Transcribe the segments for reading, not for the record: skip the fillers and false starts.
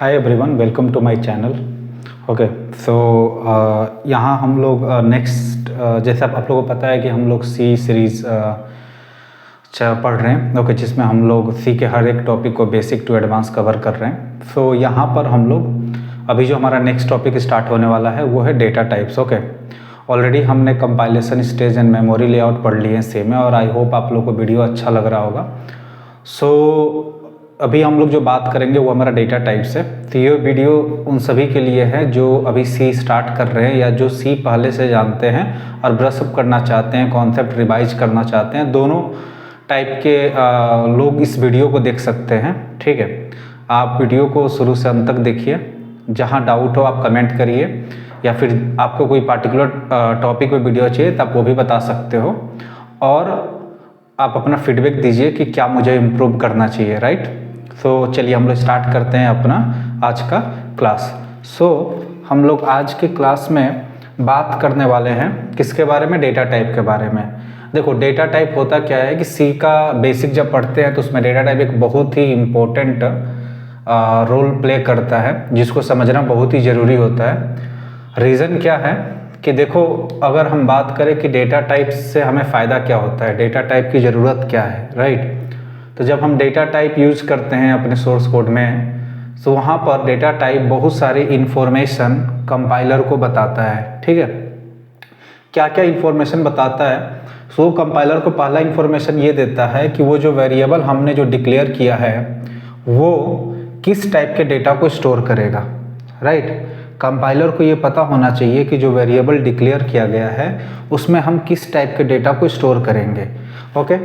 Hi everyone, welcome to my channel. Okay, so यहाँ हम लोग नेक्स्ट जैसे आप लोगों को पता है कि हम लोग सी सीरीज़ पढ़ रहे हैं। ओके, जिसमें हम लोग सी के हर एक टॉपिक को बेसिक टू एडवांस कवर कर रहे हैं। सो यहाँ पर हम लोग अभी जो हमारा नेक्स्ट टॉपिक स्टार्ट होने वाला है वो है डेटा टाइप्स। ओके, ऑलरेडी हमने compilation stage and memory layout पढ़ लिए हैं सी में, और आई होप आप लोगों को वीडियो अच्छा लग रहा होगा। सो अभी हम लोग जो बात करेंगे वो हमारा डेटा टाइप्स है। तो ये वीडियो उन सभी के लिए है जो अभी सी स्टार्ट कर रहे हैं या जो सी पहले से जानते हैं और ब्रश अप करना चाहते हैं, कॉन्सेप्ट रिवाइज करना चाहते हैं। दोनों टाइप के लोग इस वीडियो को देख सकते हैं। ठीक है, आप वीडियो को शुरू से अंत तक देखिए। जहाँ डाउट हो आप कमेंट करिए, या फिर आपको कोई पार्टिकुलर टॉपिक पे वीडियो चाहिए तो आप वो भी बता सकते हो, और आप अपना फीडबैक दीजिए कि क्या मुझे इम्प्रूव करना चाहिए। राइट, सो चलिए हम लोग स्टार्ट करते हैं अपना आज का क्लास। सो हम लोग आज के क्लास में बात करने वाले हैं किसके बारे में? डेटा टाइप के बारे में। देखो, डेटा टाइप होता क्या है कि सी का बेसिक जब पढ़ते हैं तो उसमें डेटा टाइप एक बहुत ही इम्पोर्टेंट रोल प्ले करता है, जिसको समझना बहुत ही ज़रूरी होता है। रीज़न क्या है कि देखो, अगर हम बात करें कि डेटा टाइप से हमें फ़ायदा क्या होता है, डेटा टाइप की ज़रूरत क्या है। राइट, तो जब हम डेटा टाइप यूज़ करते हैं अपने सोर्स कोड में, तो वहाँ पर डेटा टाइप बहुत सारी इन्फॉर्मेशन कंपाइलर को बताता है। ठीक है, क्या क्या इन्फॉर्मेशन बताता है? सो कंपाइलर को पहला इन्फॉर्मेशन ये देता है कि वो जो वेरिएबल हमने जो डिक्लेयर किया है वो किस टाइप के डेटा को स्टोर करेगा। राइट, कंपाइलर को ये पता होना चाहिए कि जो वेरिएबल डिक्लेयर किया गया है उसमें हम किस टाइप के डेटा को स्टोर करेंगे। ओके,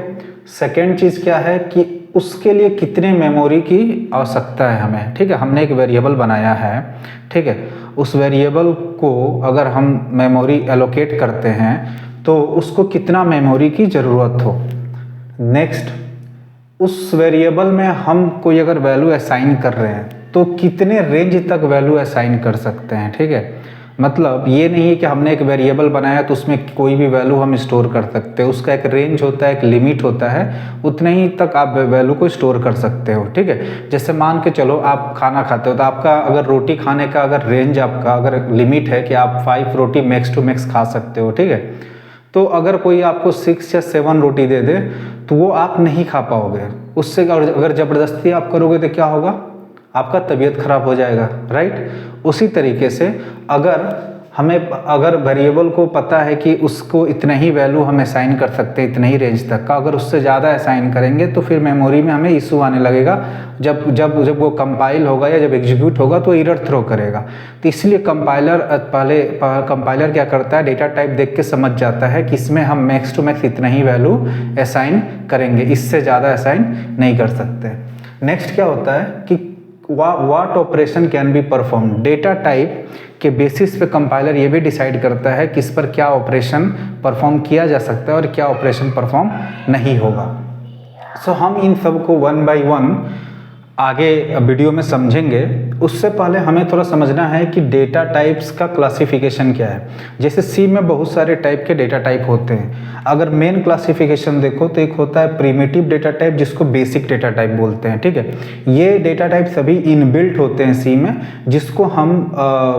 सेकेंड चीज़ क्या है कि उसके लिए कितने मेमोरी की आवश्यकता है हमें। ठीक है, हमने एक वेरिएबल बनाया है। ठीक है, उस वेरिएबल को अगर हम मेमोरी एलोकेट करते हैं तो उसको कितना मेमोरी की ज़रूरत हो। नेक्स्ट, उस वेरिएबल में हम कोई अगर वैल्यू असाइन कर रहे हैं तो कितने रेंज तक वैल्यू असाइन कर सकते हैं। ठीक है, मतलब ये नहीं है कि हमने एक वेरिएबल बनाया तो उसमें कोई भी वैल्यू हम स्टोर कर सकते हैं। उसका एक रेंज होता है, एक लिमिट होता है, उतने ही तक आप वैल्यू को स्टोर कर सकते हो। ठीक है, जैसे मान के चलो आप खाना खाते हो तो आपका अगर रोटी खाने का अगर रेंज, आपका अगर लिमिट है कि आप 5 रोटी मैक्स टू मैक्स खा सकते हो। ठीक है, तो अगर कोई आपको 6 या 7 रोटी दे दे तो वो आप नहीं खा पाओगे। उससे अगर ज़बरदस्ती आप करोगे तो क्या होगा? आपका तबीयत खराब हो जाएगा। राइट, उसी तरीके से अगर वेरिएबल को पता है कि उसको इतना ही वैल्यू हम असाइन कर सकते हैं, इतने ही रेंज तक का, अगर उससे ज़्यादा असाइन करेंगे तो फिर मेमोरी में हमें इशू आने लगेगा। जब वो कंपाइल होगा या जब एग्जीक्यूट होगा तो एरर थ्रो करेगा। तो इसलिए कंपाइलर क्या करता है, डेटा टाइप देख के समझ जाता है कि इसमें हम मैक्स टू मैक्स इतना ही वैल्यू असाइन करेंगे, इससे ज़्यादा असाइन नहीं कर सकते। नेक्स्ट क्या होता है कि what operation can be perform. Data type के बेसिस पे कंपाइलर ये भी डिसाइड करता है कि इस पर क्या ऑपरेशन परफॉर्म किया जा सकता है और क्या ऑपरेशन परफॉर्म नहीं होगा। सो हम इन सब को वन बाय वन आगे वीडियो में समझेंगे। उससे पहले हमें थोड़ा समझना है कि डेटा टाइप्स का क्लासिफिकेशन क्या है। जैसे सी में बहुत सारे टाइप के डेटा टाइप होते हैं। अगर मेन क्लासिफिकेशन देखो तो एक होता है प्रिमिटिव डेटा टाइप, जिसको बेसिक डेटा टाइप बोलते हैं। ठीक है, ये डेटा टाइप सभी इनबिल्ट होते हैं सी में, जिसको हम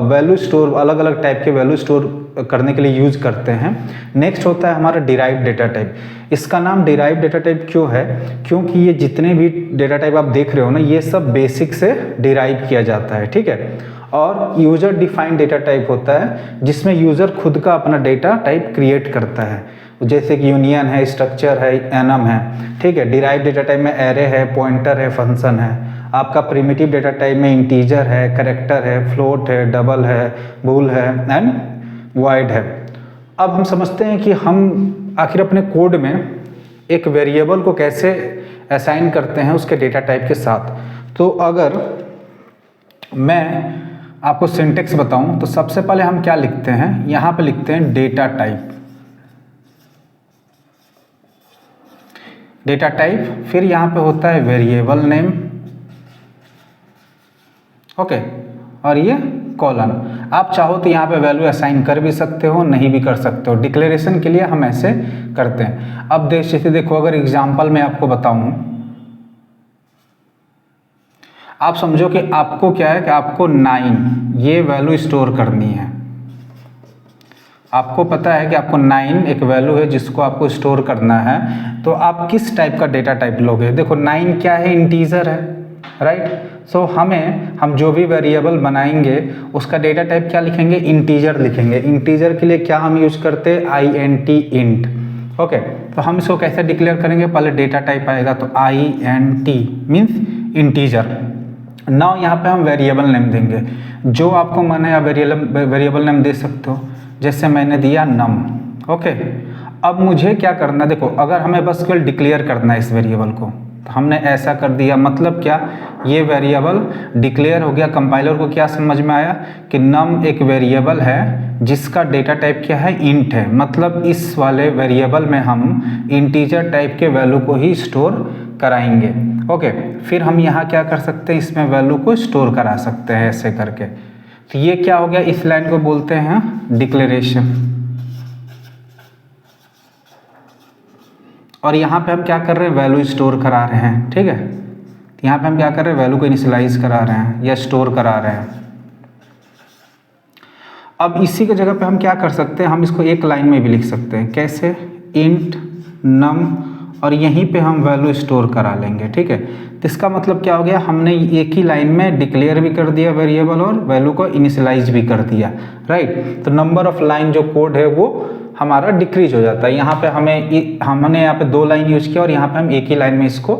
वैल्यू स्टोर, अलग अलग टाइप के वैल्यू स्टोर करने के लिए यूज करते हैं। नेक्स्ट होता है हमारा डिराइव्ड डेटा टाइप। इसका नाम डिराइव्ड डेटा टाइप क्यों है? क्योंकि ये जितने भी डेटा टाइप आप देख रहे हो ना, ये सब बेसिक से डिराइव किया जाता है। ठीक है, और यूजर डिफाइंड डेटा टाइप होता है जिसमें यूजर खुद का अपना डेटा टाइप क्रिएट करता है, जैसे कि यूनियन है, स्ट्रक्चर है, एनम है। ठीक है, डिराइव्ड डेटा टाइप में एरे है, पॉइंटर है, फंक्शन है। आपका प्रिमिटिव डेटा टाइप में इंटीजर है, कैरेक्टर है, फ्लोट है, डबल है, बूल है एंड वॉइड है। अब हम समझते हैं कि हम आखिर अपने कोड में एक वेरिएबल को कैसे असाइन करते हैं उसके डेटा टाइप के साथ। तो अगर मैं आपको सिंटेक्स बताऊं तो सबसे पहले हम क्या लिखते हैं, यहाँ पे लिखते हैं डेटा टाइप। डेटा टाइप, फिर यहाँ पे होता है वेरिएबल नेम। ओके, और ये कॉलन। आप चाहो तो यहाँ पे वैल्यू असाइन कर भी सकते हो, नहीं भी कर सकते हो। डिक्लेरेशन के लिए हम ऐसे करते हैं। अब जैसे देखो, अगर एग्जाम्पल मैं आपको बताऊं, आप समझो कि आपको क्या है कि आपको 9 ये वैल्यू स्टोर करनी है। आपको पता है कि आपको 9 एक वैल्यू है जिसको आपको स्टोर करना है, तो आप किस टाइप का डेटा टाइप लोगे? देखो 9 क्या है, इंटीजर है, राइट। सो हम जो भी वेरिएबल बनाएंगे उसका डेटा टाइप क्या लिखेंगे? इंटीजर लिखेंगे। इंटीजर के लिए क्या हम यूज करते हैं? INT, int. ओके, तो हम इसको कैसे डिक्लेयर करेंगे? पहले डेटा टाइप आएगा तो INT मीन्स इंटीजर। नाउ यहाँ पे हम वेरिएबल नेम देंगे, जो आपको मन है आप वेरिएबल नेम दे सकते हो, जैसे मैंने दिया नम। ओके, अब मुझे क्या करना, देखो अगर हमें बस केवल डिक्लेयर करना है इस वेरिएबल को, तो हमने ऐसा कर दिया। मतलब क्या, ये वेरिएबल डिक्लेयर हो गया। कंपाइलर को क्या समझ में आया कि नम एक वेरिएबल है जिसका डेटा टाइप क्या है? इंट है। मतलब इस वाले वेरिएबल में हम इंटीजर टाइप के वैल्यू को ही स्टोर कराएंगे। ओके, फिर हम यहाँ क्या कर सकते हैं? इसमें वैल्यू को स्टोर करा सकते हैं ऐसे करके। तो ये क्या हो गया? इस लाइन को बोलते हैं डिक्लेरेशन। और यहाँ पे हम क्या कर रहे हैं? वैल्यू स्टोर करा रहे हैं, ठीक है। तो यहाँ पे हम क्या कर रहे हैं? वैल्यू को इनिशियलाइज करा रहे हैं या स्टोर करा रहे हैं। अब इसी की जगह पे हम क्या कर सकते हैं? हम इसको एक लाइन में भी लिख सकते हैं। कैसे? इंट नम, और यहीं पे हम वैल्यू स्टोर करा लेंगे, ठीक है। तो इसका मतलब क्या हो गया? हमने एक ही लाइन में डिक्लेयर भी कर दिया वेरिएबल और वैल्यू को इनिशियलाइज भी कर दिया, राइट। तो नंबर ऑफ लाइन जो कोड है वो हमारा डिक्रीज हो जाता है। यहाँ पे हमने यहाँ पे 2 लाइन यूज किया और यहाँ पे हम एक ही लाइन में इसको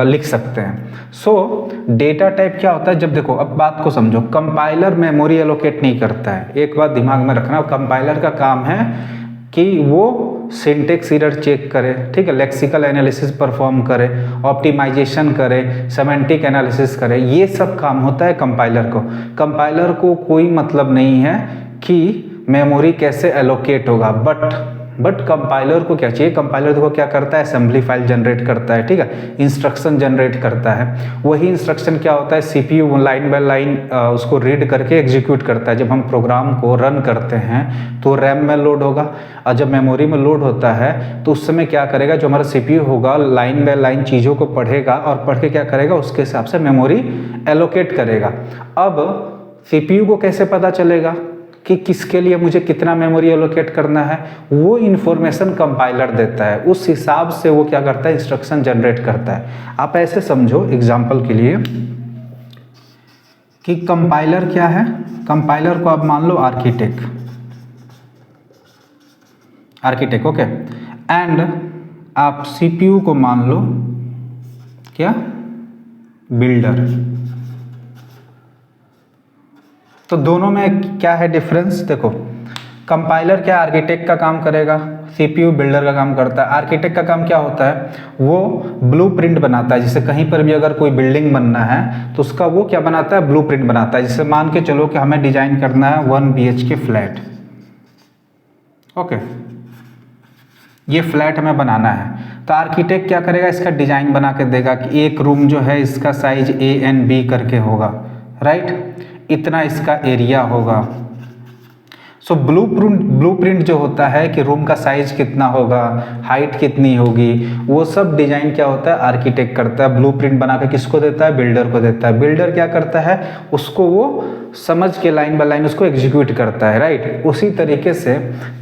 लिख सकते हैं। सो डेटा टाइप क्या होता है? जब देखो, अब बात को समझो, कंपाइलर मेमोरी एलोकेट नहीं करता है। एक बात दिमाग में रखना, कंपाइलर का काम है कि वो सिंटेक्स एरर चेक करे, ठीक है, लेक्सिकल एनालिसिस परफॉर्म करे, ऑप्टिमाइजेशन करे, सेमेंटिक एनालिसिस करे। ये सब काम होता है कंपाइलर को। कंपाइलर को कोई मतलब नहीं है कि मेमोरी कैसे एलोकेट होगा, बट कंपाइलर को क्या चाहिए? कंपाइलर देखो क्या करता है? असेंबली फाइल जनरेट करता है, ठीक है, इंस्ट्रक्शन जनरेट करता है। वही इंस्ट्रक्शन क्या होता है? CPU लाइन बाय लाइन उसको रीड करके एग्जीक्यूट करता है। जब हम प्रोग्राम को रन करते हैं तो रैम में लोड होगा, और जब मेमोरी में लोड होता है तो उस समय क्या करेगा? जो हमारा CPU होगा लाइन बाय लाइन चीज़ों को पढ़ेगा और पढ़ के क्या करेगा? उसके हिसाब से मेमोरी एलोकेट करेगा। अब CPU को कैसे पता चलेगा कि किसके लिए मुझे कितना मेमोरी एलोकेट करना है? वो इन्फॉर्मेशन कंपाइलर देता है, उस हिसाब से वो क्या करता है? इंस्ट्रक्शन जनरेट करता है। आप ऐसे समझो एग्जांपल के लिए कि कंपाइलर क्या है? कंपाइलर को आप मान लो आर्किटेक्ट, ओके, एंड आप CPU को मान लो क्या? बिल्डर। तो दोनों में क्या है डिफरेंस? देखो, कंपाइलर क्या आर्किटेक्ट का काम करेगा, CPU बिल्डर का काम करता है। आर्किटेक्ट का काम क्या होता है? वो ब्लूप्रिंट बनाता है। जैसे कहीं पर भी अगर कोई बिल्डिंग बनना है तो उसका वो क्या बनाता है? ब्लूप्रिंट बनाता है। जैसे मान के चलो कि हमें डिजाइन करना है 1 BHK फ्लैट, ओके, ये फ्लैट हमें बनाना है। तो आर्किटेक्ट क्या करेगा? इसका डिजाइन बना के देगा कि एक रूम जो है इसका साइज A and B करके होगा, राइट, इतना इसका एरिया होगा। सो ब्लूप्रिंट जो होता है कि रूम का साइज कितना होगा, हाइट कितनी होगी, वो सब डिजाइन क्या होता है? आर्किटेक्ट करता है। ब्लूप्रिंट बना के किसको देता है? बिल्डर को देता है। बिल्डर क्या करता है? उसको वो समझ के लाइन बाय लाइन उसको एग्जीक्यूट करता है, राइट। उसी तरीके से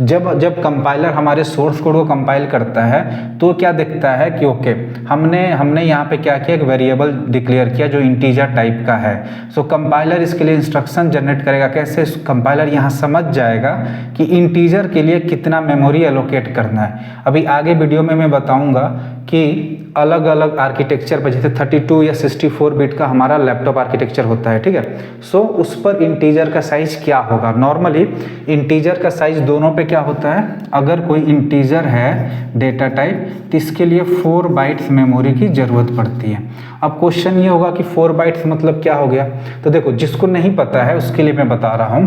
जब कंपाइलर हमारे सोर्स कोड को कंपाइल करता है तो क्या दिखता है कि ओके, हमने यहाँ पे क्या किया? एक वेरिएबल डिक्लेयर किया जो इंटीजर टाइप का है। सो कंपाइलर इसके लिए इंस्ट्रक्शन जनरेट करेगा। कैसे? कंपाइलर यहाँ समझ जाएगा कि इंटीजर के लिए कितना मेमोरी एलोकेट करना है। अभी आगे वीडियो में मैं बताऊंगा कि अलग अलग आर्किटेक्चर पर, जैसे 32 या 64 बिट का हमारा लैपटॉप आर्किटेक्चर होता है, ठीक है। सो उस पर इंटीजर का साइज क्या होगा? नॉर्मली इंटीजर का साइज दोनों पे क्या होता है? अगर कोई इंटीजर है डेटा टाइप तो इसके लिए 4 बाइट्स मेमोरी की जरूरत पड़ती है। अब क्वेश्चन ये होगा कि 4 बाइट्स मतलब क्या हो गया? तो देखो, जिसको नहीं पता है उसके लिए मैं बता रहा हूँ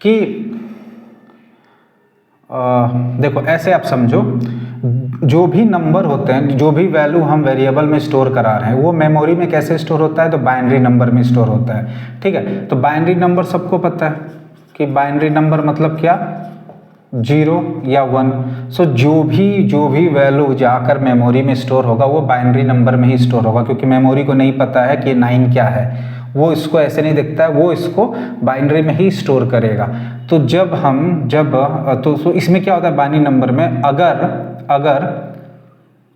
कि देखो ऐसे आप समझो, जो भी नंबर होते हैं, जो भी वैल्यू हम वेरिएबल में स्टोर करा रहे हैं वो मेमोरी में कैसे स्टोर होता है? तो बाइनरी नंबर में स्टोर होता है, ठीक है। तो बाइनरी नंबर सबको पता है कि बाइनरी नंबर मतलब क्या? 0 या 1। सो जो भी वैल्यू जाकर मेमोरी में स्टोर होगा वो बाइनरी नंबर में ही स्टोर होगा, क्योंकि मेमोरी को नहीं पता है कि 9 क्या है, वो इसको ऐसे नहीं दिखता है, वो इसको बाइनरी में ही स्टोर करेगा। तो तो इसमें क्या होता है बाइनरी नंबर में,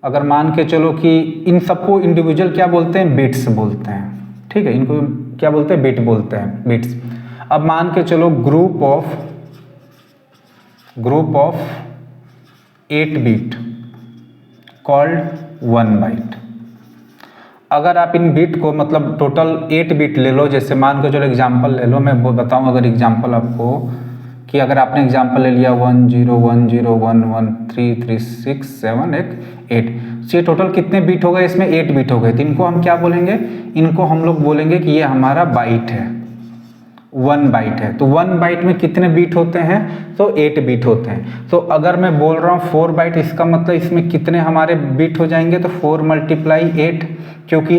अगर मान के चलो कि इन सबको इंडिविजुअल क्या बोलते हैं, बिट्स बोलते हैं, ठीक है, इनको क्या बोलते हैं, बिट बोलते हैं, बिट्स। अब मान के चलो group of 8 bit called 1 byte. अगर आप इन बिट को मतलब टोटल 8 बिट ले लो, जैसे मान के चलो एग्जांपल ले लो, मैं बताऊं अगर एग्जांपल आपको, कि अगर आपने एग्जांपल ले लिया 1 0 1 0 1 1 3 3 6 7 8, ये टोटल कितने बिट हो गए, इसमें 8 बिट हो गए। तो इनको हम क्या बोलेंगे, इनको हम लोग बोलेंगे कि ये हमारा बाइट है, 1 बाइट है। तो 1 बाइट में कितने बीट होते हैं, तो 8 बीट होते हैं। तो अगर मैं बोल रहा हूँ 4 बाइट, इसका मतलब इसमें कितने हमारे बीट हो जाएंगे, तो 4 × 8, क्योंकि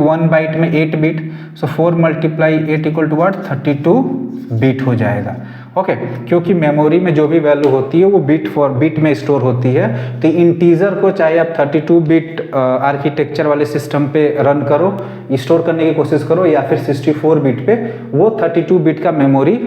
1 बाइट में 8 bit, so 4 × 8 equal to what, 32 bit हो जाएगा। ओके, क्योंकि मेमोरी में जो भी वैल्यू होती है वो बिट फॉर बिट में स्टोर होती है। तो इंटीजर को चाहे आप 32 बिट आर्किटेक्चर वाले सिस्टम पे रन करो, स्टोर करने की कोशिश करो, या फिर 64 बिट पे, वो 32 बिट का मेमोरी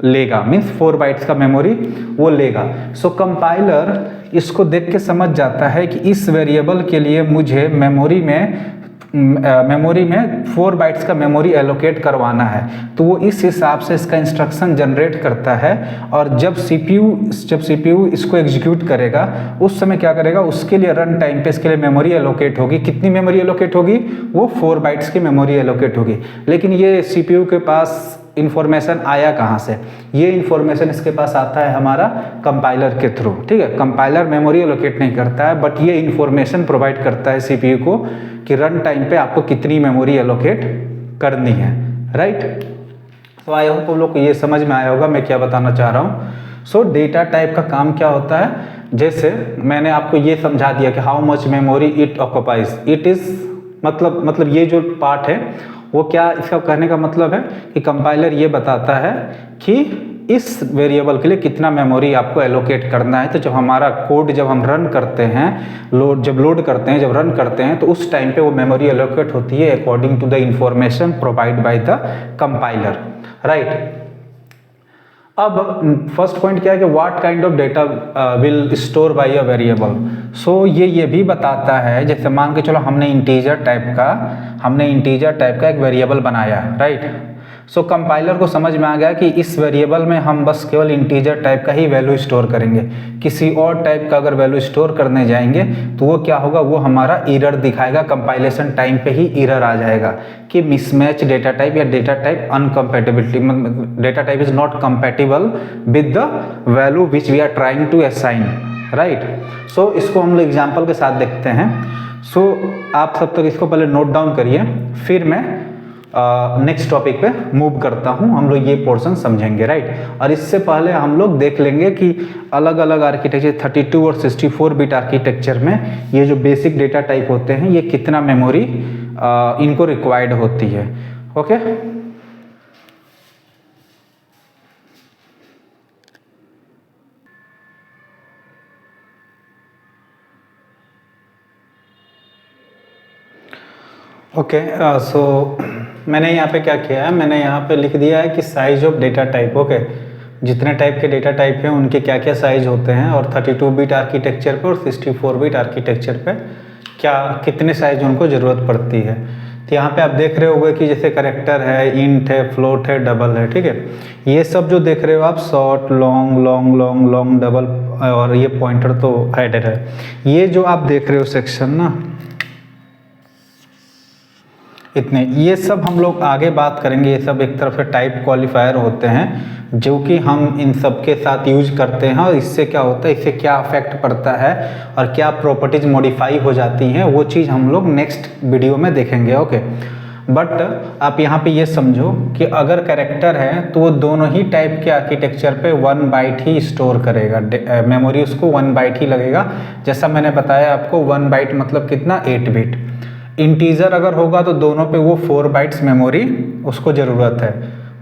लेगा, मीन्स 4 बाइट्स का मेमोरी वो लेगा। सो कंपाइलर इसको देख के समझ जाता है कि इस वेरिएबल के लिए मुझे मेमोरी में 4 बाइट्स का मेमोरी एलोकेट करवाना है। तो वो इस हिसाब से इसका इंस्ट्रक्शन जनरेट करता है, और जब सीपीयू इसको एग्जीक्यूट करेगा उस समय क्या करेगा, उसके लिए रन टाइम पे इसके लिए मेमोरी एलोकेट होगी। कितनी मेमोरी एलोकेट होगी, वो 4 बाइट्स की मेमोरी एलोकेट होगी। लेकिन ये सीपीयू के पास इन्फॉर्मेशन आया कहाँ से, ये इन्फॉर्मेशन इसके पास आता है हमारा कंपाइलर के थ्रू, ठीक है। कंपाइलर मेमोरी एलोकेट नहीं करता है, बट ये इन्फॉर्मेशन प्रोवाइड करता है सीपीयू को कि रन टाइम पे आपको कितनी मेमोरी एलोकेट करनी है, राइट। तो आई होप आप लोग को ये समझ में आया होगा मैं क्या बताना चाह रहा हूँ। सो डेटा टाइप का काम क्या होता है, जैसे मैंने आपको ये समझा दिया कि how much memory it occupies, it is मतलब ये जो पार्ट है वो क्या, इसका कहने का मतलब है कि कंपाइलर ये बताता है कि इस वेरिएबल के लिए कितना मेमोरी आपको एलोकेट करना है। तो जब हमारा कोड जब हम रन करते हैं, जब रन करते हैं तो उस टाइम पे वो मेमोरी एलोकेट होती है according to the information provide by the compiler, right. अब फर्स्ट पॉइंट क्या है कि what kind of data will store by a variable. So ये भी बताता है, जैसे मान के चलो हमने इंटीजर टाइप का एक वेरिएबल बनाया, राइट। सो कंपाइलर को समझ में आ गया कि इस वेरिएबल में हम बस केवल इंटीजर टाइप का ही वैल्यू स्टोर करेंगे, किसी और टाइप का अगर वैल्यू स्टोर करने जाएंगे तो वो क्या होगा, वो हमारा एरर दिखाएगा, कंपाइलेशन टाइम पे ही एरर आ जाएगा कि मिसमैच डेटा टाइप या data type incompatibility, data type is not compatible with the value which we are trying to assign, right. So इसको हम लोग एग्जाम्पल के साथ देखते हैं। सो आप सब तक इसको पहले नोट डाउन करिए, फिर मैं नेक्स्ट टॉपिक पे मूव करता हूँ, हम लोग ये पोर्शन समझेंगे, राइट। और इससे पहले हम लोग देख लेंगे कि अलग अलग आर्किटेक्चर 32 और 64 बिट आर्किटेक्चर में ये जो बेसिक डेटा टाइप होते हैं ये कितना मेमोरी इनको रिक्वायर्ड होती है, ओके। ओके, सो मैंने यहाँ पे क्या किया है, मैंने यहाँ पे लिख दिया है कि size of data type, okay. जितने टाइप के डेटा टाइप हैं उनके क्या क्या साइज होते हैं, और 32 बिट आर्किटेक्चर पे और 64 बिट आर्किटेक्चर पे कितने साइज उनको ज़रूरत पड़ती है। तो यहाँ पे आप देख रहे होंगे कि जैसे कैरेक्टर है, इंट है, फ्लोट है, डबल है, ठीक है। ये सब जो देख रहे हो आप, शॉर्ट, लॉन्ग, डबल, और ये पॉइंटर तो हेडर है। ये जो आप देख रहे हो सेक्शन ना, इतने, ये सब हम लोग आगे बात करेंगे। ये सब एक तरफ से टाइप क्वालिफायर होते हैं जो कि हम इन सब के साथ यूज करते हैं, और इससे क्या होता है, इससे क्या अफेक्ट पड़ता है और क्या प्रॉपर्टीज मॉडिफाई हो जाती हैं, वो चीज़ हम लोग नेक्स्ट वीडियो में देखेंगे, ओके। बट आप यहाँ पे ये समझो कि अगर कैरेक्टर है तो वो दोनों ही टाइप के आर्किटेक्चर पे 1 बाइट ही स्टोर करेगा, मेमोरी उसको 1 बाइट ही लगेगा। जैसा मैंने बताया आपको, 1 बाइट मतलब कितना, 8 बिट। इंटीजर अगर होगा तो दोनों पे वो 4 बाइट्स मेमोरी उसको ज़रूरत है।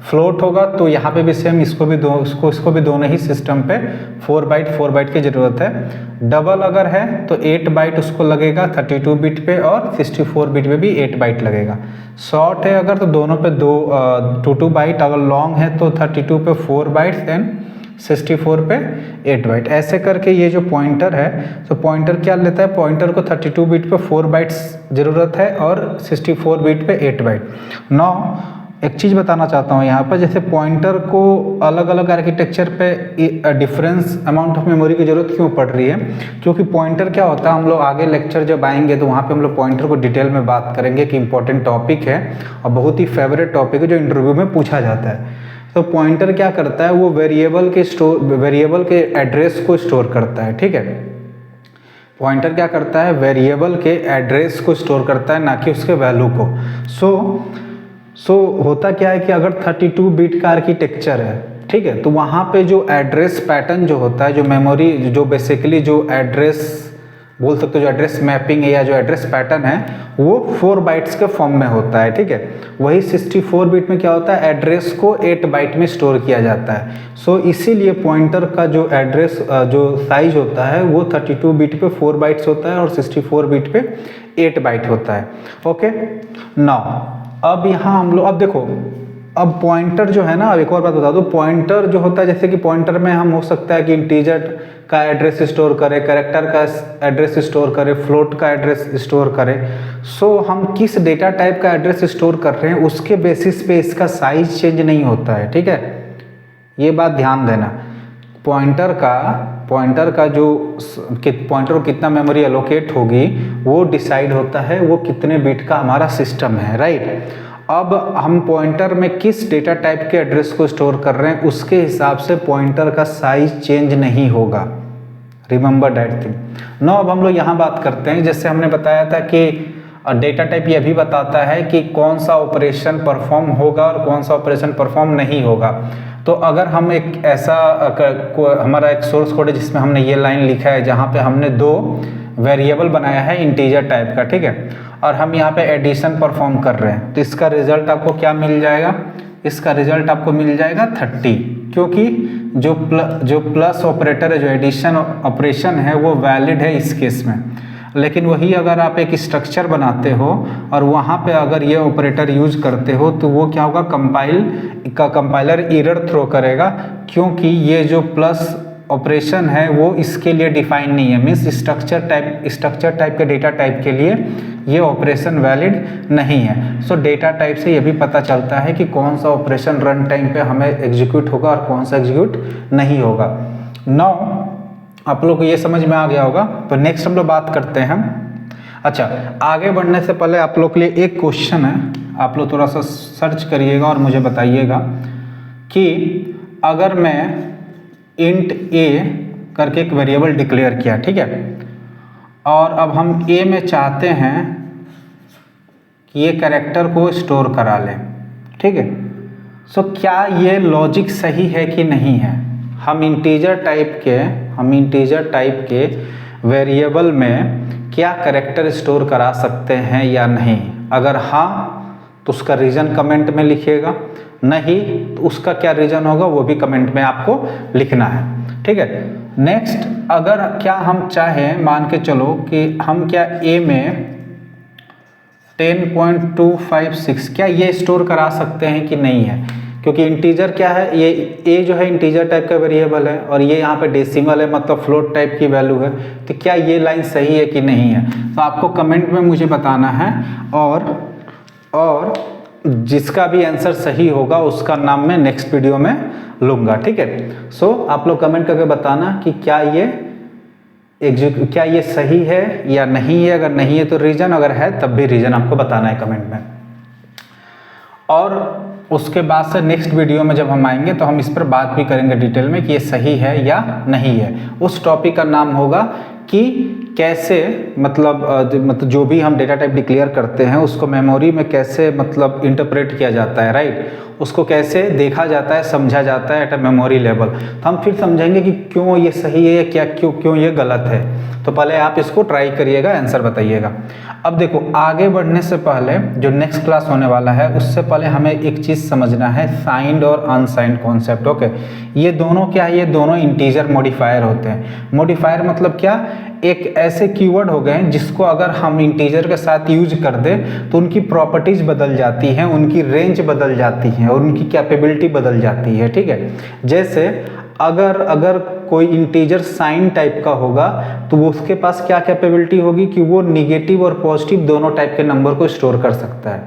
फ्लोट होगा तो यहाँ पे भी सेम, इसको भी दोनों ही सिस्टम पे 4 बाइट की ज़रूरत है। डबल अगर है तो 8 बाइट उसको लगेगा 32 बिट पे, और 64 बिट पे भी 8 बाइट लगेगा। शॉर्ट है अगर तो दोनों पे 2 बाइट, अगर लॉन्ग है तो 32 पे 4 बाइट्स एंड 64 पे 8 बाइट। ऐसे करके ये जो पॉइंटर है, तो पॉइंटर क्या लेता है, पॉइंटर को 32 बिट पे 4 बाइट्स ज़रूरत है और 64 बिट पे 8 बाइट। नौ एक चीज़ बताना चाहता हूँ यहाँ पर, जैसे पॉइंटर को अलग अलग आर्किटेक्चर पे डिफरेंस अमाउंट ऑफ मेमोरी की ज़रूरत क्यों पड़ रही है, क्योंकि पॉइंटर क्या होता है, हम लोग आगे लेक्चर जब आएंगे तो वहाँ पे हम लोग पॉइंटर को डिटेल में बात करेंगे कि इंपॉर्टेंट टॉपिक है और बहुत ही फेवरेट टॉपिक है जो इंटरव्यू में पूछा जाता है। तो पॉइंटर क्या करता है, वो वेरिएबल के एड्रेस को स्टोर करता है, ठीक है। पॉइंटर क्या करता है, वेरिएबल के एड्रेस को स्टोर करता है, ना कि उसके वैल्यू को। सो होता क्या है कि अगर 32 बिट का आर्किटेक्चर है, ठीक है, तो वहाँ पे जो एड्रेस पैटर्न जो होता है, जो मेमोरी जो बेसिकली जो एड्रेस बोल सकते हो, जो एड्रेस मैपिंग है या जो एड्रेस पैटर्न है, वो 4 बाइट्स के फॉर्म में होता है, ठीक है। वही 64 बिट में क्या होता है, एड्रेस को 8 बाइट में स्टोर किया जाता है। सो इसीलिए पॉइंटर का जो एड्रेस जो साइज होता है वो 32 बिट पे 4 बाइट्स होता है और 64 बिट पे 8 बाइट होता है। ओके, नाउ अब यहाँ हम लोग, अब देखो, अब पॉइंटर जो है ना, अब एक और बात बता दो, पॉइंटर जो होता है, जैसे कि पॉइंटर में हम हो सकता है कि इंटीजर का एड्रेस स्टोर करे, कैरेक्टर का एड्रेस स्टोर करे, फ्लोट का एड्रेस स्टोर करे। सो हम किस डेटा टाइप का एड्रेस स्टोर कर रहे हैं उसके बेसिस पे इसका साइज चेंज नहीं होता है, ठीक है, ये बात ध्यान देना। पॉइंटर का जो पॉइंटर को कितना मेमोरी एलोकेट होगी वो डिसाइड होता है वो कितने बिट का हमारा सिस्टम है, राइट। अब हम पॉइंटर में किस डेटा टाइप के एड्रेस को स्टोर कर रहे हैं उसके हिसाब से पॉइंटर का साइज चेंज नहीं होगा, रिमेंबर दैट थिंग। नो, अब हम लोग यहाँ बात करते हैं, जैसे हमने बताया था कि डेटा टाइप ये भी बताता है कि कौन सा ऑपरेशन परफॉर्म होगा और कौन सा ऑपरेशन परफॉर्म नहीं होगा। तो अगर हम एक ऐसा हमारा एक सोर्स कोड है जिसमें हमने ये लाइन लिखा है, जहाँ पे हमने 2 वेरिएबल बनाया है इंटीजर टाइप का, ठीक है, और हम यहाँ पे एडिशन परफॉर्म कर रहे हैं, तो इसका रिजल्ट आपको क्या मिल जाएगा, इसका रिजल्ट आपको मिल जाएगा 30, क्योंकि जो प्लस ऑपरेटर है, जो एडिशन ऑपरेशन है, वो वैलिड है इस केस में। लेकिन वही अगर आप एक स्ट्रक्चर बनाते हो और वहाँ पे अगर ये ऑपरेटर यूज करते हो तो वो क्या होगा, कंपाइलर एरर थ्रो करेगा, क्योंकि ये जो प्लस ऑपरेशन है वो इसके लिए डिफाइन नहीं है, मीन्स स्ट्रक्चर टाइप के डेटा टाइप के लिए ये ऑपरेशन वैलिड नहीं है। सो डेटा टाइप से ये भी पता चलता है कि कौन सा ऑपरेशन रन टाइम पे हमें एग्जीक्यूट होगा और कौन सा एग्जीक्यूट नहीं होगा। नाउ आप लोग को ये समझ में आ गया होगा, तो नेक्स्ट हम लोग बात करते हैं। अच्छा, आगे बढ़ने से पहले आप लोग के लिए एक क्वेश्चन है, आप लोग थोड़ा सा सर्च करिएगा और मुझे बताइएगा कि अगर मैं इंट ए करके एक वेरिएबल डिक्लेयर किया, ठीक है, और अब हम ए में चाहते हैं कि ये कैरेक्टर को स्टोर करा लें, ठीक है। सो क्या ये लॉजिक सही है कि नहीं है, हम इंटीजर टाइप के वेरिएबल में क्या कैरेक्टर स्टोर करा सकते हैं या नहीं। अगर हाँ तो उसका रीज़न कमेंट में लिखिएगा, नहीं तो उसका क्या रीज़न होगा वो भी कमेंट में आपको लिखना है, ठीक है। नेक्स्ट, अगर क्या हम चाहें, मान के चलो कि हम क्या ए में 10.256 क्या ये स्टोर करा सकते हैं कि नहीं है, क्योंकि इंटीजर क्या है, ये ए जो है इंटीजर टाइप का वेरिएबल है और ये यहाँ पे डेसिमल है, मतलब फ्लोट टाइप की वैल्यू है, तो क्या ये लाइन सही है कि नहीं है, तो आपको कमेंट में मुझे बताना है, और जिसका भी आंसर सही होगा उसका नाम मैं नेक्स्ट वीडियो में लूँगा, ठीक है। सो आप लोग कमेंट करके बताना कि क्या ये सही है या नहीं है, अगर नहीं है तो रीज़न, अगर है तब भी रीज़न आपको बताना है कमेंट में। और उसके बाद से नेक्स्ट वीडियो में जब हम आएंगे तो हम इस पर बात भी करेंगे डिटेल में कि ये सही है या नहीं है। उस टॉपिक का नाम होगा कि कैसे मतलब जो भी हम डेटा टाइप डिक्लेयर करते हैं उसको मेमोरी में कैसे मतलब इंटरप्रेट किया जाता है, राइट, उसको कैसे देखा जाता है, समझा जाता है एट अ मेमोरी लेवल। तो हम फिर समझेंगे कि क्यों ये सही है या क्यों ये गलत है। तो पहले आप इसको ट्राई करिएगा, आंसर बताइएगा। अब देखो आगे बढ़ने से पहले जो नेक्स्ट क्लास होने वाला है उससे पहले हमें एक चीज़ समझना है, साइंड और अनसाइंड कॉन्सेप्ट। ओके, ये दोनों क्या है, ये दोनों इंटीजर मॉडिफायर होते हैं। मॉडिफायर मतलब क्या, एक ऐसे कीवर्ड हो गए जिसको अगर हम इंटीजर के साथ यूज कर दें तो उनकी प्रॉपर्टीज बदल जाती हैं, उनकी रेंज बदल जाती है और उनकी कैपेबिलिटी बदल जाती है। ठीक है, जैसे अगर कोई इंटीजर साइन टाइप का होगा तो वो उसके पास क्या कैपेबिलिटी होगी कि वो निगेटिव और पॉजिटिव दोनों टाइप के नंबर को स्टोर कर सकता है।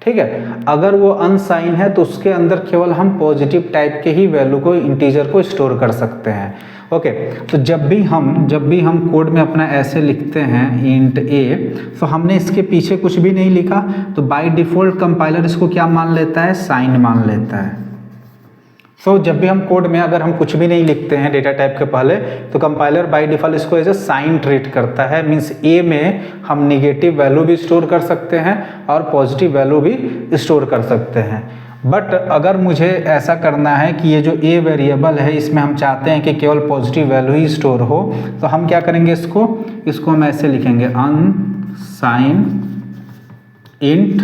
ठीक है, अगर वो अनसाइन है तो उसके अंदर केवल हम पॉजिटिव टाइप के ही वैल्यू को, इंटीजर को स्टोर कर सकते हैं। ओके, तो जब भी हम कोड में अपना ऐसे लिखते हैं इंट ए, तो हमने इसके पीछे कुछ भी नहीं लिखा, तो बाय डिफॉल्ट कंपाइलर इसको क्या मान लेता है, साइन मान लेता है। जब भी हम कोड में अगर हम कुछ भी नहीं लिखते हैं डेटा टाइप के पहले, तो कंपाइलर बाय डिफॉल्ट इसको एज ए साइन ट्रीट करता है। मींस ए में हम निगेटिव वैल्यू भी स्टोर कर सकते हैं और पॉजिटिव वैल्यू भी स्टोर कर सकते हैं। बट अगर मुझे ऐसा करना है कि ये जो ए वेरिएबल है इसमें हम चाहते हैं कि केवल पॉजिटिव वैल्यू ही स्टोर हो, तो हम क्या करेंगे, इसको हम ऐसे लिखेंगे, अनसाइन इंट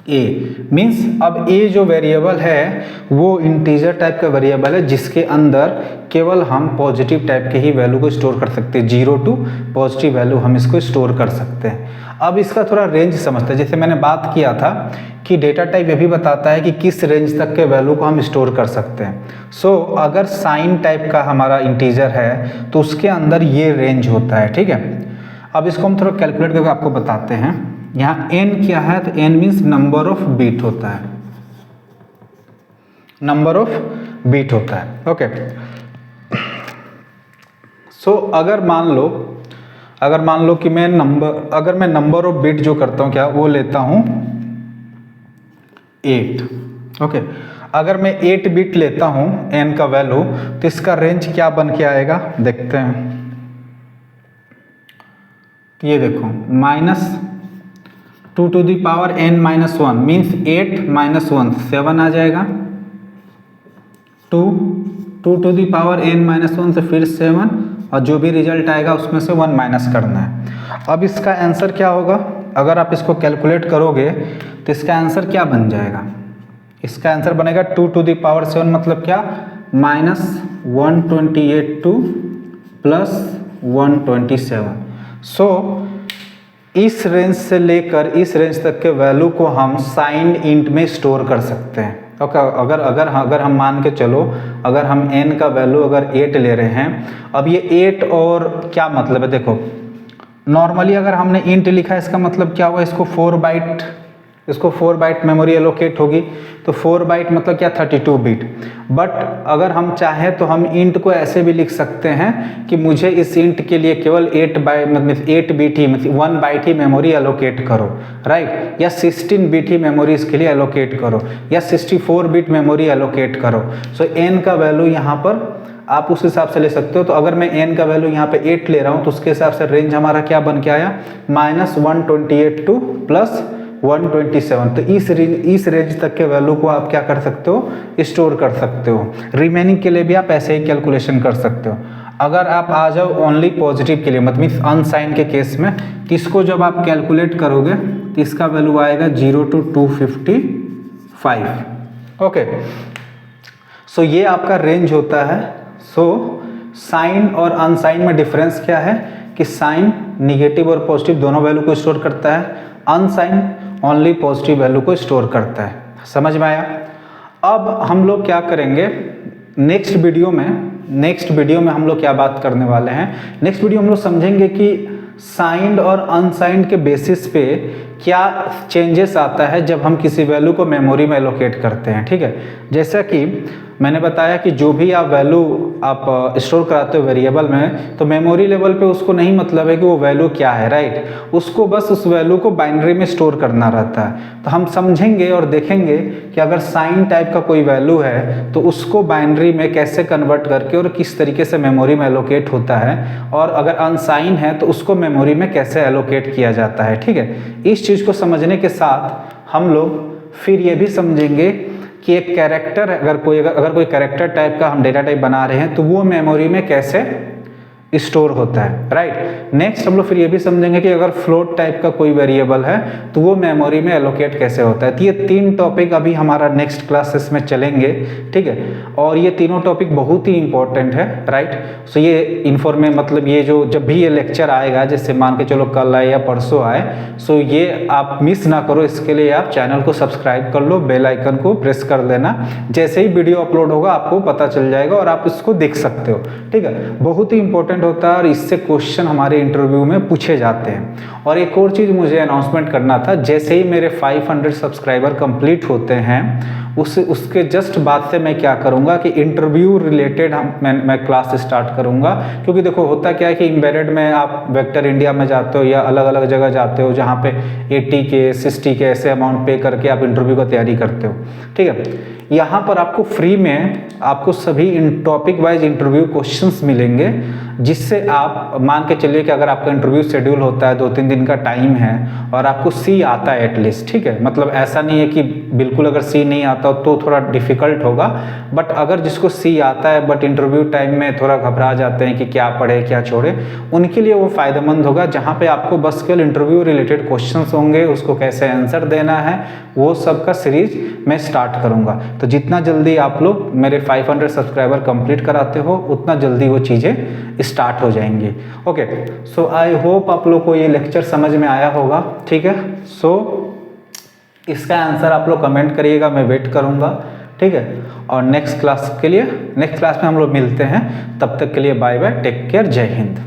ए। मीन्स अब ए जो वेरिएबल है वो इंटीजर टाइप का वेरिएबल है जिसके अंदर केवल हम पॉजिटिव टाइप के ही वैल्यू को स्टोर कर सकते हैं, 0 टू पॉजिटिव वैल्यू हम इसको स्टोर कर सकते हैं। अब इसका थोड़ा रेंज समझते हैं। जैसे मैंने बात किया था कि डेटा टाइप ये भी बताता है कि किस रेंज तक के वैल्यू को हम स्टोर कर सकते हैं। अगर साइन टाइप का हमारा इंटीजर है तो उसके अंदर ये रेंज होता है। ठीक है, अब इसको हम थोड़ा कैलकुलेट करके आपको बताते हैं। यहाँ n क्या है, तो n means number of bit होता है, नंबर ऑफ बीट होता है। ओके, अगर मान लो कि मैं नंबर ऑफ बीट जो करता हूँ क्या, वो लेता हूँ 8। ओके, अगर मैं 8 बीट लेता हूँ n का वैल्यू, तो इसका रेंज क्या बन के आएगा, देखते हैं। ये देखो, -2 to the power n minus 1 means 8 minus 1 7 आ जाएगा। 2 to the power n minus 1 से फिर 7, और जो भी रिजल्ट आएगा उसमें से 1 माइनस करना है। अब इसका आंसर क्या होगा, अगर आप इसको कैलकुलेट करोगे तो इसका आंसर क्या बन जाएगा, इसका आंसर बनेगा 2 टू दी पावर 7 मतलब क्या, -128 प्लस 127। इस रेंज से लेकर इस रेंज तक के वैल्यू को हम साइन इंट में स्टोर कर सकते हैं। ओके, अगर हम मान के चलो, अगर हम n का वैल्यू अगर 8 ले रहे हैं, अब ये 8 और क्या मतलब है, देखो नॉर्मली अगर हमने इंट लिखा है इसका मतलब क्या हुआ, इसको 4 बाइट मेमोरी एलोकेट होगी, तो 4 बाइट मतलब क्या, 32 बिट। बट अगर हम चाहें तो हम इंट को ऐसे भी लिख सकते हैं कि मुझे इस इंट के लिए केवल 8 बिट ही, मतलब 1 बाइट ही मेमोरी एलोकेट करो, राइट, या 16 बिट ही मेमोरी इसके लिए एलोकेट करो, या 64 बिट मेमोरी एलोकेट करो। n का वैल्यू यहाँ पर आप उस हिसाब से ले सकते हो। तो अगर मैं n का वैल्यू यहाँ पे 8 ले रहा हूँ तो उसके हिसाब से रेंज हमारा क्या बन के आया, -128 टू प्लस 127। तो इस रेंज तक के वैल्यू को आप क्या कर सकते हो, स्टोर कर सकते हो। रिमेनिंग के लिए भी आप ऐसे ही कैलकुलेशन कर सकते हो। अगर आप आ जाओ ओनली पॉजिटिव के लिए, मतलब अनसाइन के केस में, तो इसको जब आप कैलकुलेट करोगे तो इसका वैल्यू आएगा 0 टू 255। ओके, ये आपका रेंज होता है। साइन और अनसाइन में डिफरेंस क्या है कि साइन निगेटिव और पॉजिटिव दोनों वैल्यू को स्टोर करता है, अनसाइन ओनली पॉजिटिव वैल्यू को स्टोर करता है। समझ में आया? अब हम लोग क्या करेंगे नेक्स्ट वीडियो में हम लोग क्या बात करने वाले हैं, नेक्स्ट वीडियो हम लोग समझेंगे कि साइंड और अनसाइंड के बेसिस पे क्या चेंजेस आता है जब हम किसी वैल्यू को मेमोरी में एलोकेट करते हैं। ठीक है, जैसा कि मैंने बताया कि जो भी आप वैल्यू आप स्टोर कराते हो वेरिएबल में, तो मेमोरी लेवल पे उसको नहीं मतलब है कि वो वैल्यू क्या है, राइट, उसको बस उस वैल्यू को बाइनरी में स्टोर करना रहता है। तो हम समझेंगे और देखेंगे कि अगर साइन टाइप का कोई वैल्यू है तो उसको बाइनरी में कैसे कन्वर्ट करके और किस तरीके से मेमोरी में एलोकेट होता है, और अगर अनसाइन है तो उसको मेमोरी में कैसे एलोकेट किया जाता है। ठीक है, इस चीज़ को समझने के साथ हम लोग फिर ये भी समझेंगे कि एक कैरेक्टर, अगर कोई कैरेक्टर टाइप का हम डेटा टाइप बना रहे हैं तो वो मेमोरी में कैसे स्टोर होता है, राइट। नेक्स्ट हम लोग फिर ये भी समझेंगे कि अगर फ्लोट टाइप का कोई वेरिएबल है तो वो मेमोरी में एलोकेट कैसे होता है। तो ये 3 टॉपिक अभी हमारा नेक्स्ट क्लासेस में चलेंगे, ठीक है। और ये तीनों टॉपिक बहुत ही इंपॉर्टेंट है, राइट। सो ये इन्फॉर्मेशन मतलब ये जो जब भी ये लेक्चर आएगा, जैसे मान के चलो कल आए या परसों आए, सो ये आप मिस ना करो। इसके लिए आप चैनल को सब्सक्राइब कर लो, बेल आइकन को प्रेस कर देना। जैसे ही वीडियो अपलोड होगा आपको पता चल जाएगा और आप इसको देख सकते हो, ठीक है। बहुत ही इंपॉर्टेंट होता है और इससे क्वेश्चन हमारे इंटरव्यू में पूछे जाते हैं। और एक और चीज़ मुझे अनाउंसमेंट करना था, जैसे ही मेरे 500 सब्सक्राइबर कंप्लीट होते हैं उसके जस्ट बाद से मैं क्या करूंगा कि इंटरव्यू रिलेटेड मैं क्लास स्टार्ट करूंगा। क्योंकि देखो होता क्या है कि एम्बेडेड में आप वेक्टर इंडिया में जाते हो या अलग अलग जगह जाते हो जहाँ पे 80 के 60 के ऐसे अमाउंट पे करके आप इंटरव्यू का तैयारी करते हो, ठीक है। यहाँ पर आपको फ्री में आपको सभी टॉपिक वाइज इंटरव्यू क्वेश्चंस मिलेंगे, जिससे आप मान के चलिए कि अगर आपका इंटरव्यू शेड्यूल होता है 2-3 दिन का टाइम है और आपको सी आता है एटलीस्ट, ठीक है। मतलब ऐसा नहीं है कि बिल्कुल अगर सी नहीं आता तो थोड़ा डिफिकल्ट होगा, बट अगर जिसको सी आता है बट इंटरव्यू टाइम में थोड़ा घबरा जाते हैं कि क्या पढ़े क्या छोड़े, उनके लिए वो फायदेमंद होगा। जहाँ पे आपको बस केवल इंटरव्यू रिलेटेड क्वेश्चंस होंगे, उसको कैसे आंसर देना है वो सब का सीरीज मैं स्टार्ट करूँगा। तो जितना जल्दी आप लोग मेरे 500 सब्सक्राइबर कंप्लीट कराते हो उतना जल्दी वो चीज़ें स्टार्ट हो जाएंगी। ओके, सो आई होप आप लोग को ये लेक्चर समझ में आया होगा, ठीक है। सो इसका आंसर आप लोग कमेंट करिएगा, मैं वेट करूँगा, ठीक है। और नेक्स्ट क्लास में हम लोग मिलते हैं, तब तक के लिए बाय बाय, टेक केयर, जय हिंद।